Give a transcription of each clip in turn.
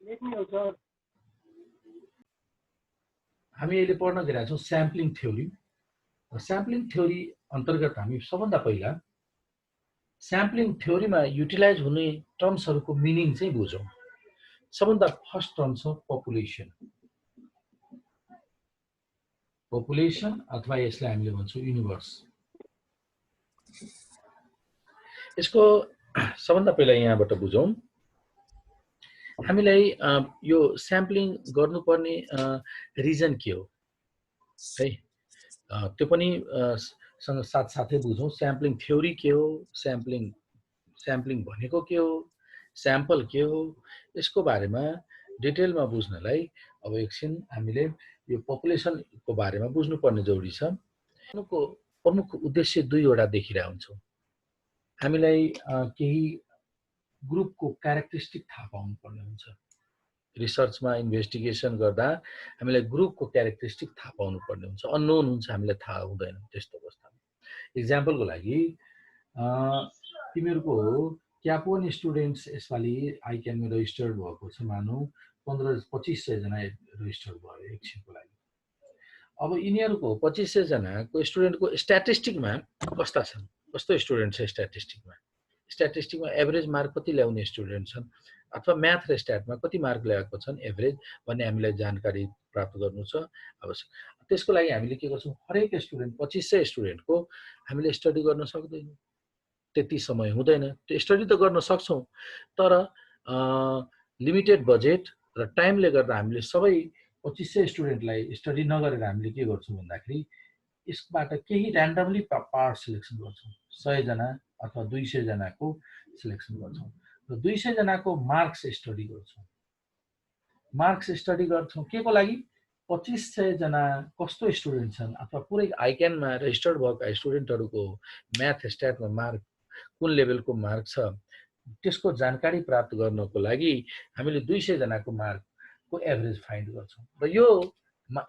हामी अहिले पढ्न गइरहेका छौँ स्याम्पलिङ थ्योरी। स्याम्पलिङ थ्योरी अन्तर्गत हामी सबभन्दा पहिला स्याम्पलिङ थ्योरीमा युटिलाइज हुने टर्म्सहरूको मिनिङ चाहिँ बुझौँ। सबभन्दा फर्स्ट टर्म छ पपुलेसन। पपुलेसन अथवा यसलाई हामीले भन्छौँ युनिभर्स। यसको सबभन्दा पहिला यहाँबाट बुझौँ। हामीलाई यो स्याम्पलिङ गर्नुपर्ने रिजन के हो है, त्यो पनि सँग साथसाथै बुझौँ। स्याम्पलिङ थ्योरी के हो, स्याम्पलिङ भनेको के हो, स्याम्पल के हो, यसको बारेमा डिटेलमा बुझ्नलाई अब एकछिन हामीले यो पपुलेसनको बारेमा बुझ्नुपर्ने जरुरी छ। यसको प्रमुख उद्देश्य दुईवटा देखिरहेका हुन्छौँ। हामीलाई केही ग्रुपको क्यारेक्टरिस्टिक थाहा पाउनुपर्ने हुन्छ। रिसर्चमा इन्भेस्टिगेसन गर्दा हामीलाई ग्रुपको क्यारेक्टरिस्टिक थाहा पाउनुपर्ने हुन्छ। अननोन हुन्छ, हामीलाई थाहा हुँदैन त्यस्तो अवस्थामा। इक्जाम्पलको लागि तिमीहरूको क्यापोन स्टुडेन्ट्स यसपालि आइक्यानमा रेजिस्टर्ड भएको छ। मानौँ 2500 जना रेजिस्टर्ड भयो एकछिनको लागि। अब यिनीहरूको 2500 जनाको स्टुडेन्टको स्ट्याटिस्टिकमा कस्ता छन्, कस्तो स्टुडेन्ट छ स्ट्याटिस्टिकमा एभरेज मार्क कति ल्याउने स्टुडेन्ट छन्, अथवा म्याथ र स्ट्याटमा कति मार्क ल्याएको छन् एभरेज भन्ने हामीलाई जानकारी प्राप्त गर्नु छ आवश्यक। त्यसको लागि हामीले के गर्छौँ, हरेक स्टुडेन्ट 2500 स्टुडेन्टको हामीले स्टडी गर्न सक्दैनौँ, त्यति समय हुँदैन। त्यो स्टडी त गर्न सक्छौँ, तर लिमिटेड बजेट र टाइमले गर्दा हामीले सबै 2500 स्टुडेन्टलाई स्टडी नगरेर हामीले के गर्छौँ भन्दाखेरि यसबाट केही ऱ्यान्डमली पार्ट सिलेक्सन गर्छौँ। 100 जना अथवा 200 जनाको सिलेक्सन गर्छौँ र 200 जनाको मार्क्स स्टडी गर्छौँ। के को लागि? 2500 जना कस्तो स्टुडेन्ट छन् अथवा पुरै आइक्यानमा रेजिस्टर्ड भएका स्टुडेन्टहरूको म्याथ स्ट्याटमा मार्क कुन लेभलको मार्क छ, त्यसको जानकारी प्राप्त गर्नको लागि हामीले 200 जनाको मार्कको एभरेज फाइन्ड गर्छौँ र यो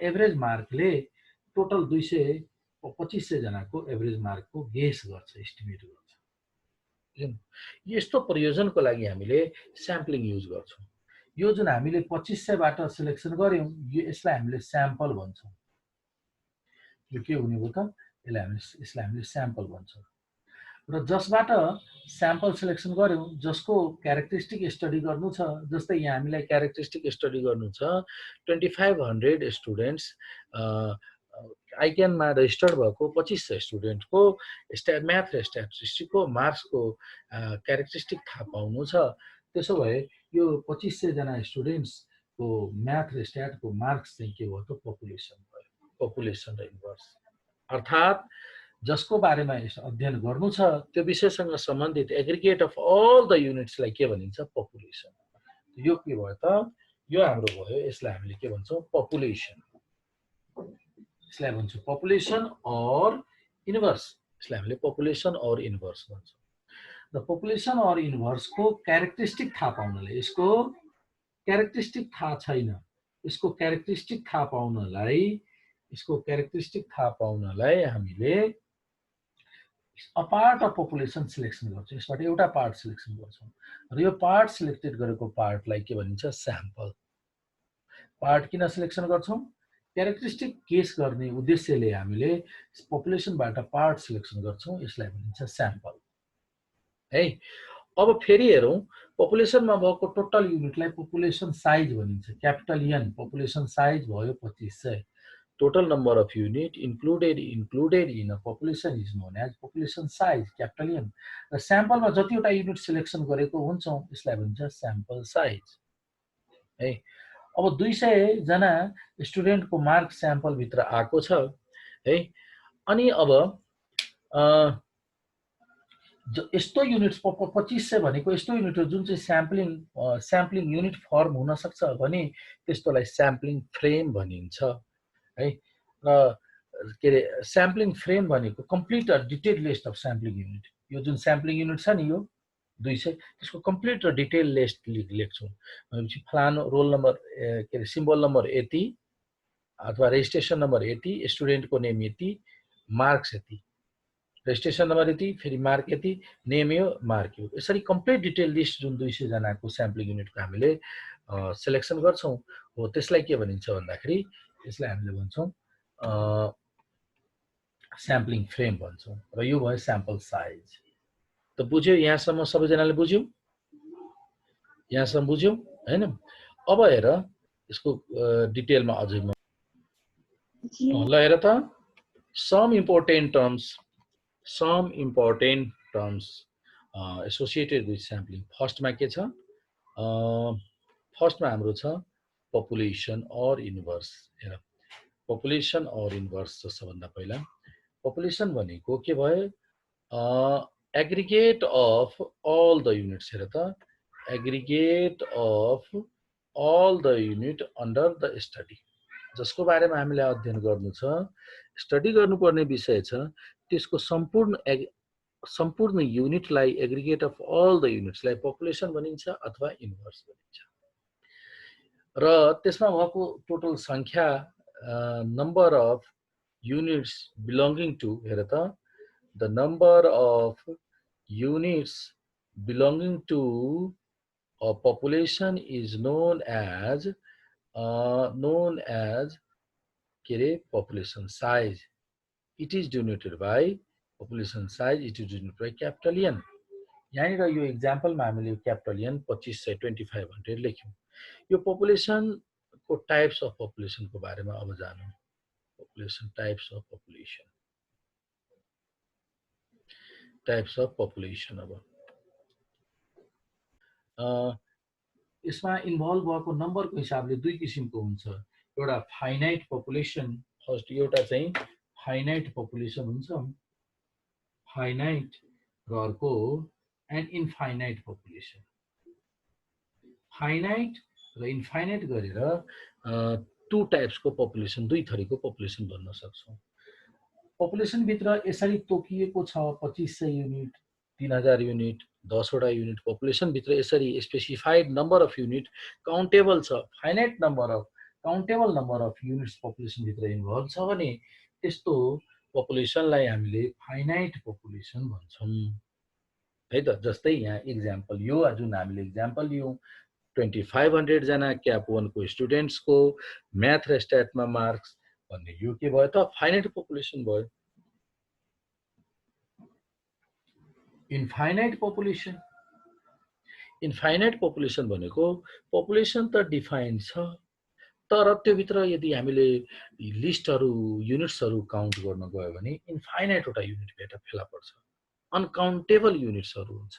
एभरेज मार्कले टोटल 2500 जनाको एभरेज मार्कको गेस गर्छ, एस्टिमेट गर्छ। यस्तो प्रयोजनको लागि हामीले स्याम्पलिङ युज गर्छौँ। यो जुन हामीले 2500बाट सिलेक्सन गर्यौँ, यसलाई हामीले स्याम्पल भन्छौँ। यो के हुने भयो त, यसलाई हामीले स्याम्पल भन्छौँ। र जसबाट स्याम्पल सिलेक्सन गर्यौँ, जसको क्यारेक्टरिस्टिक स्टडी गर्नु छ, जस्तै यहाँ हामीलाई क्यारेक्टरिस्टिक स्टडी गर्नु छ 2500 स्टुडेन्ट्स आइक्यानमा रेजिस्टर्ड भएको 2500 स्टुडेन्टको म्याथ र स्ट्याटिस्टिकको मार्क्सको क्यारेक्टरिस्टिक थाहा पाउनु छ। त्यसो भए यो 2500 जना स्टुडेन्ट्सको म्याथ र स्ट्याटको मार्क्स चाहिँ के भयो त, पपुलेसन भयो। पपुलेसन र इन्भर्स अर्थात् जसको बारेमा अध्ययन गर्नु छ त्यो विषयसँग सम्बन्धित एग्रिगेट अफ अल द युनिट्सलाई के भनिन्छ, पपुलेसन। यो के भयो त, यो हाम्रो भयो। यसलाई हामीले के भन्छौँ, पपुलेसन। यसलाई भन्छौँ पपुलेसन अर इन्भर्स। यसलाई हामीले पपुलेसन अर इन्भर्स भन्छौँ। र पपुलेसन अर इन्भर्सको क्यारेक्टरिस्टिक थाहा पाउनलाई, यसको क्यारेक्टरिस्टिक थाहा छैन, यसको क्यारेक्टरिस्टिक थाहा पाउनलाई हामीले a part of population selection गर्छौँ। यसबाट एउटा पार्ट सिलेक्सन गर्छौँ र यो पार्ट सिलेक्टेड गरेको पार्टलाई के भनिन्छ, स्याम्पल। पार्ट किन सिलेक्सन गर्छौँ? क्यारेक्टरिस्टिक केस गर्ने उद्देश्यले हामीले पपुलेसनबाट पार्ट सिलेक्सन गर्छौँ, यसलाई भनिन्छ स्याम्पल है। अब फेरि हेरौँ, पपुलेसनमा भएको टोटल युनिटलाई पपुलेसन साइज भनिन्छ, क्यापिटल एन। पपुलेसन साइज भयो 2500। Total number of unit included in a population is known as population size, capital M. र स्याम्पलमा जतिवटा युनिट सिलेक्सन गरेको हुन्छौँ यसलाई भन्छ स्याम्पल साइज है। अब 200 जना स्टुडेन्टको मार्क स्याम्पल भित्र आएको छ है। अनि अब यस्तो युनिट्स 2500 भनेको यस्तो युनिट हो जुन चाहिँ स्याम्पलिङ युनिट फर्म हुन सक्छ भने त्यस्तोलाई स्याम्पलिङ फ्रेम भनिन्छ है। र के अरे स्याम्पलिङ फ्रेम भनेको complete detail list of sampling unit. यो जुन स्याम्पलिङ युनिट छ नि, यो 200, त्यसको कम्प्लिट र डिटेल लिस्ट लेख्छौँ। भनेपछि फलानु रोल नम्बर के अरे सिम्बल नम्बर यति अथवा रेजिस्ट्रेसन नम्बर यति, स्टुडेन्टको नेम यति, मार्क्स यति, रेजिस्ट्रेसन नम्बर यति, फेरि मार्क यति, नेम यो, मार्क यो। यसरी कम्प्लिट डिटेल लिस्ट जुन 200 जनाको स्याम्पलिङ युनिटको हामीले सिलेक्सन गर्छौं हो त्यसलाई के भनिन्छ भन्दाखेरि यसलाई हामीले भन्छौं स्याम्पलिङ फ्रेम भन्छौं र यो भयो स्याम्पल साइज। त बुझ्यो यहाँसम्म सबैजनाले बुझ्यौ यहाँसम्म बुझ्यौ हैन। अब हेर यसको डिटेलमा अझै म ल हेर त some important terms associated with sampling। फर्स्टमा के छ फर्स्टमा हाम्रो छ पपुलेसन अर इन्भर्स। हेर पपुलेसन अर इन्भर्स छ सबभन्दा पहिला। पपुलेसन भनेको के भयो aggregate of all the units. हेर त aggregate of all the unit under the study, जसको बारेमा हामीले अध्ययन गर्नु छ, स्टडी गर्नुपर्ने विषय छ, त्यसको सम्पूर्ण युनिटलाई एग्रिगेट अफ अल द युनिट्सलाई पपुलेसन भनिन्छ अथवा इन्भर्स भनिन्छ। र त्यसमा भएको टोटल संख्या number of units belonging to, हेर त the number of units belonging to a population is known as के रे population size। it is denoted by population size, it is denoted by capital N। यहाँनिर यो एक्जाम्पलमा हामीले capital N 2500 2500 लेख्यौं। यो population को types of population को बारेमा अब जानौं। पपुलेसन टाइप्स अफ पपुलेसन अब यसमा इन्भल्भ भएको नम्बरको हिसाबले दुई किसिमको हुन्छ। एउटा फाइनाइट पपुलेसन, फर्स्ट एउटा चाहिँ फाइनाइट पपुलेसन हुन्छ, फाइनाइट, र अर्को एन्ड इन्फाइनाइट पपुलेसन। फाइनाइट र इन्फाइनाइट गरेर टु टाइप्सको पपुलेसन, दुई थरीको पपुलेसन भन्न सक्छौं। पपुलेसन भित्र यसरी तोकिएको छ 2500 युनिट, 3000 युनिट, 10 वटा युनिट। पपुलेसन भित्र यसरी specified number of unit countable छ, finite countable number of units population भित्र इन्भल्भ छ भने त्यस्तो पपुलेसनलाई हामीले फाइनाइट पपुलेसन भन्छौं है त। जस्तै यहाँ एक्जाम्पल यो जुन हामीले एक्जाम्पल लियौं 2500 जना क्याप 1 को स्टुडेन्ट्स को म्याथ र स्ट्याटमा मार्क्स भन्ने यो के भयो त फाइनाइट पपुलेसन भयो। इन्फाइनाइट पपुलेसन भनेको पपुलेसन त डिफाइन्ड छ, तर त्यो भित्र यदि हामीले लिस्टहरु युनिट्सहरु काउन्ट गर्न गयो भने इन्फाइनाइट वटा युनिट फेला पर्छ, अनकाउन्टेबल युनिट्सहरु हुन्छ।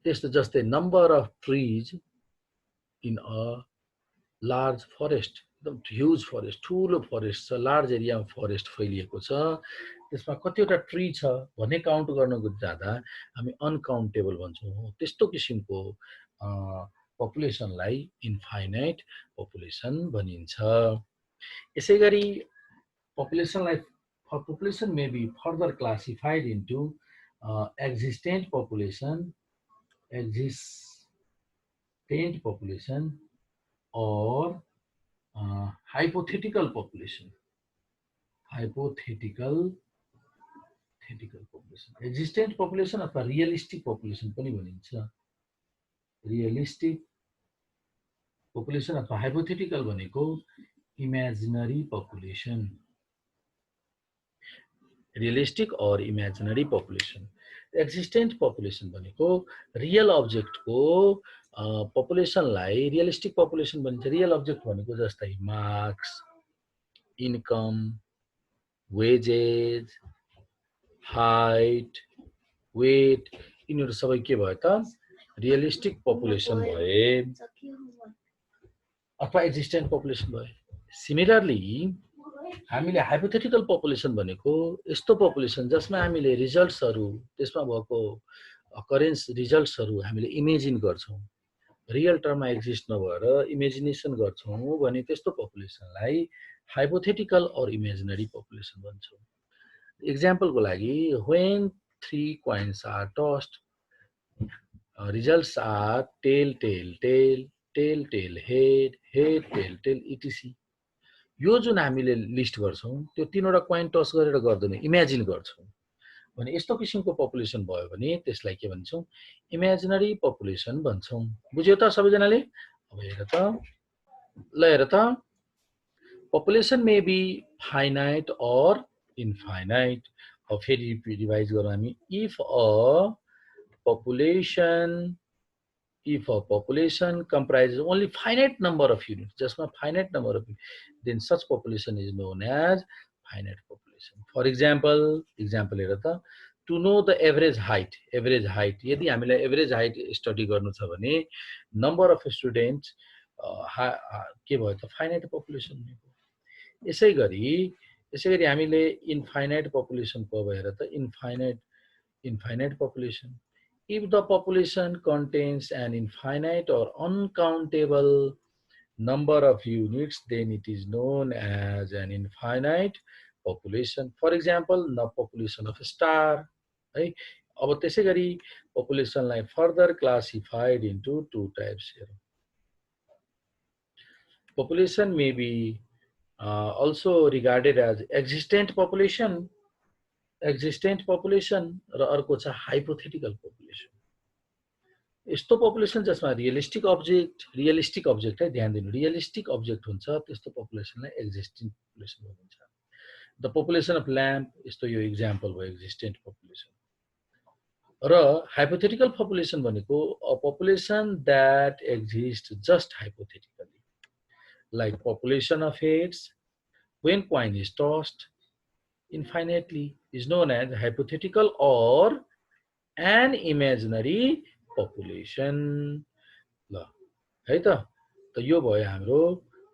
त्यस्तो जस्तै number of trees in a large forest, एकदम ह्युज फरेस्ट, ठुलो फरेस्ट छ, लार्ज एरियामा फरेस्ट फैलिएको छ, त्यसमा कतिवटा ट्री छ भन्ने काउन्ट गर्न जाँदा हामी अनकाउन्टेबल भन्छौं। त्यस्तो किसिमको पपुलेसनलाई इन्फाइनाइट पपुलेसन भनिन्छ। यसैगरी population may be further classified into existent population or hypothetical population। existent population अथवा रियलिस्टिक पपुलेसन पनि भनिन्छ। रियलिस्टिक पपुलेसन अथवा हाइपोथेटिकल भनेको इमेजिनरी पपुलेसन। रियलिस्टिक और इमेजिनरी पपुलेसन। एक्जिस्टेन्ट पपुलेसन भनेको रियल अब्जेक्टको पपुलेसनलाई रियलिस्टिक पपुलेसन भनिन्छ। रियल अब्जेक्ट भनेको जस्तै marks, income, wages, height, weight, यिनीहरू सबै के भयो त रियलिस्टिक पपुलेसन भए अथवा एक्जिस्टेन्ट पपुलेसन भए। सिमिलरली हामीले हाइपोथेटिकल पपुलेसन भनेको यस्तो पपुलेसन जसमा हामीले रिजल्ट्सहरु, त्यसमा भएको अकरेन्स रिजल्ट्सहरु हामीले इमेजिन गर्छौं, रियल टर्ममा एक्जिस्ट नभएर इमेजिनेसन गर्छौं भने त्यस्तो पपुलेसनलाई हाइपोथेटिकल और इमेजिनरी पपुलेसन भन्छौं। एक्जाम्पलको लागि when 3 coins are tossed, results are tail tail tail, tail tail head, head tail tail etc। यो जुन हामीले लिस्ट गर्छौं त्यो तीनवटा कोइन टस गरेर गर्दैनौं, इमेजिन गर्छौं भने यस्तो किसिमको पपुलेसन भयो भने त्यसलाई के भन्छौँ इमेजिनरी पपुलेसन भन्छौँ बुझ्यो त सबैजनाले अब हेर त ल हेर त population may be finite or infinite अब फेरि रिभाइज गरौँ हामी if a population comprises only finite number of units, just a finite number of units, then such population is known as finite population. For example हेर त to know the average height, यदि हामीलाई average height study गर्नु छ भने number of students के भयो त finite population भनेको यसै गरी हामीले infinite population को अब हेर त infinite population. If the population contains an infinite or uncountable number of units, then it is known as an infinite population. For example, the population of a star. है अब त्यसै गरी populationलाई further classified into two types here. Population may be also regarded as existent population र अर्को छ hypothetical population. यस्तो population जसमा realistic object है ध्यान दिनु रियलिस्टिक अब्जेक्ट हुन्छ त्यस्तो पपुलेसनलाई एक्जिस्टिङ पपुलेसन भनिन्छ द पपुलेसन अफ ल्याम्प यस्तो यो एक्जाम्पल भयो एक्जिस्टेन्ट पपुलेसन र हाइपोथेटिकल पपुलेसन भनेको a population that exist just hypothetically like population of heads when coin is tossed infinitely is known as hypothetical or an imaginary population. ल है त यो भयो हाम्रो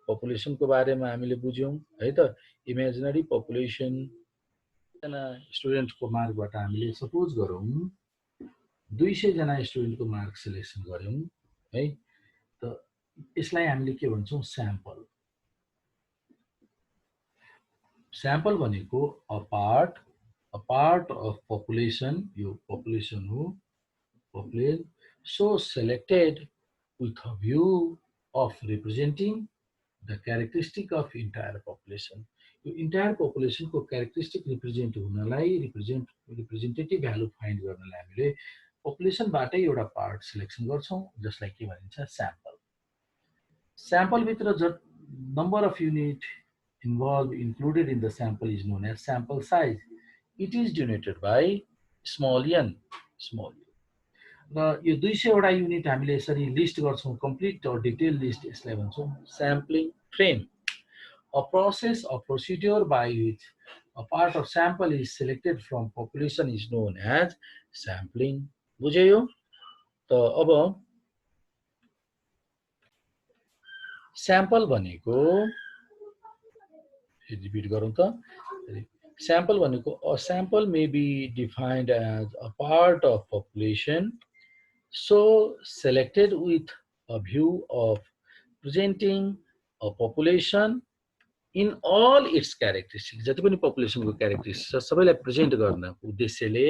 पपुलेसनको बारेमा हामीले बुझ्यौं है त इमेजिनरी पपुलेसन जना स्टुडेन्टको मार्कबाट हामीले सपोज गरौँ 200 जना स्टुडेन्टको मार्क सिलेक्सन गर्यौं है त यसलाई हामीले के भन्छौं स्याम्पल भनेको अ पार्ट अफ पपुलेसन यो पपुलेसन हो population so selected with a view of representing the characteristic of entire population. यो entire population को characteristic represent हुनलाई representative value find गर्नलाई हामीले population बाटै एउटा पार्ट सिलेक्सन गर्छौं जसलाई के भनिन्छ sample भित्र number of unit involved included in the sample is known as sample size. It is denoted by small n. र यो 200 वटा युनिट हामीले यसरी लिस्ट गर्छौं कम्प्लिट अर डिटेल लिस्ट यसलाई भन्छौं sampling frame a process a procedure by which a part of sample is selected from population is known as sampling बुझ्यो यो त अब स्याम्पल भनेको रिपिट गरौँ त स्याम्पल भनेको a sample may be defined as a part of population so selected with a view of presenting a population in all its characteristics जति पनि पपुलेसनको क्यारेक्टरिस्टिक्स छ सबैलाई प्रेजेन्ट गर्न उद्देश्यले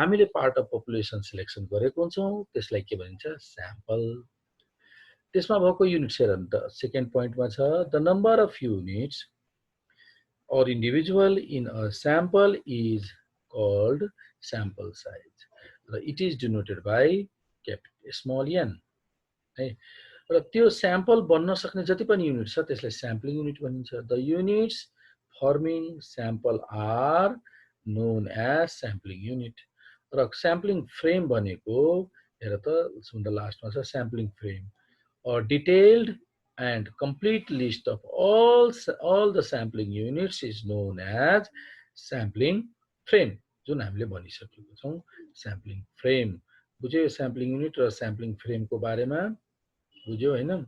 हामीले पार्ट अफ पपुलेसन सिलेक्सन गरेको हुन्छौं त्यसलाई के भनिन्छ स्याम्पल त्यसमा भएको युनिट्स हेर नि त सेकेन्ड पोइन्टमा छ the number of units or individual in a sample is called sample size. It is denoted by small n. है र त्यो स्याम्पल बन्न सक्ने जति पनि युनिट छ त्यसलाई स्याम्पलिङ युनिट भनिन्छ the units forming sample are known as sampling unit र स्याम्पलिङ फ्रेम भनेको हेर त द लास्टमा छ sampling frame a detailed and complete list of all the sampling units is known as sampling frame जुन हामीले भनिसकेको छौं sampling frame बुझ्यो sampling unit र sampling frame को बारेमा बुझ्यो हैन